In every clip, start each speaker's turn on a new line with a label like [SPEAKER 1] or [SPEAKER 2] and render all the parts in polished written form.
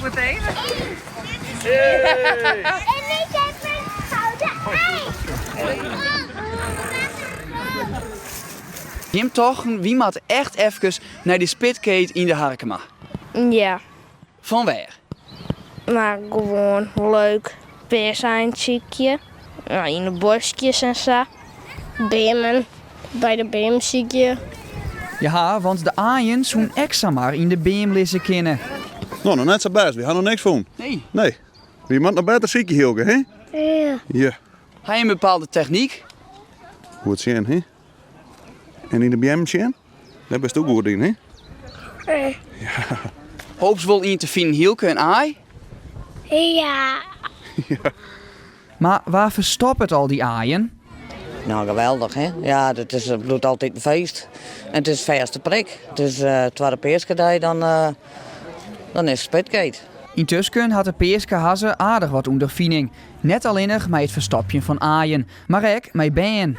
[SPEAKER 1] ook meteen.
[SPEAKER 2] En ik heb een gouden ei.
[SPEAKER 3] Jim toch, wie moet echt even naar die spitkate in de Harkema?
[SPEAKER 4] Ja,
[SPEAKER 3] Van waar?
[SPEAKER 4] maar gewoon leuk. Peerseinsziekje. Nou, in de bosjes en zo. Beemen. Bij de beemziekje.
[SPEAKER 3] Ja, want de aaien zo'n extra maar in de beemlissen kennen.
[SPEAKER 5] Nou, nog net zo best. We gaan nog niks van.
[SPEAKER 3] Nee.
[SPEAKER 5] Nee. Wie moet nog beter ziekje hielken, hè?
[SPEAKER 2] Ja.
[SPEAKER 5] Ja.
[SPEAKER 3] Hij een bepaalde techniek.
[SPEAKER 5] Hoe het zien, hè? En in de BM zien? Daar best ook goed in, hè?
[SPEAKER 3] Hoops wel in te vinden hielke een aai.
[SPEAKER 2] Ja.
[SPEAKER 3] Maar waar verstopt het al die aaien?
[SPEAKER 6] Nou, geweldig, hè? Ja, het bloedt altijd een feest. En het is verste prik. Dus het was de eerste dag, dan is het spitkate.
[SPEAKER 3] Intussen had de Peerske Haze aardig wat ondervinding. Net alleenig met het verstopjen van aaien, maar ook met bijen.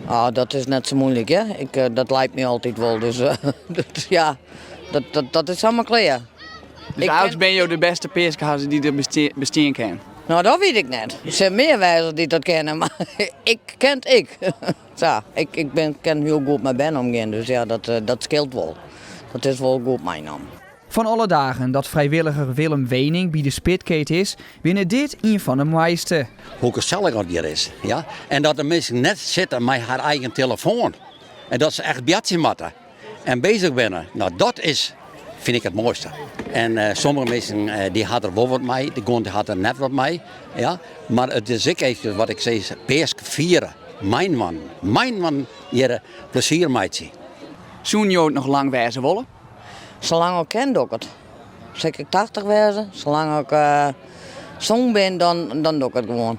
[SPEAKER 6] Ah, dat is net zo moeilijk, hè? Dat lijkt me altijd wel. Dus ja, dat is allemaal klaar.
[SPEAKER 3] Dus oud ben je de beste Peerske Haze die er bestaan kan.
[SPEAKER 6] Nou, dat weet ik net. Er zijn meer wijzen die dat kennen, maar ik. Zo, ik ken heel goed met Ben omgaan, dus ja, dat scheelt wel. Dat is wel goed mijn naam.
[SPEAKER 3] Van alle dagen dat vrijwilliger Willem Wening bij de spitkate is, winnen dit een van de mooiste.
[SPEAKER 7] Hoe gezellig het hier is. Ja? En dat de mensen net zitten met haar eigen telefoon. En dat ze echt bjatje matten. En bezig zijn. Nou, dat is, vind ik het mooiste. En sommige mensen die hadden wel wat mee, de grond hadden net wat mee. Ja? Maar het is ik even wat ik zei, Peersk vieren. Mijn man hier plezier maatje.
[SPEAKER 3] Zoen je ook nog lang wijzen wollen?
[SPEAKER 6] Zolang ik ken, doe ik het. Zeker 80 wezen, zolang ik zong ben, dan doe ik het gewoon.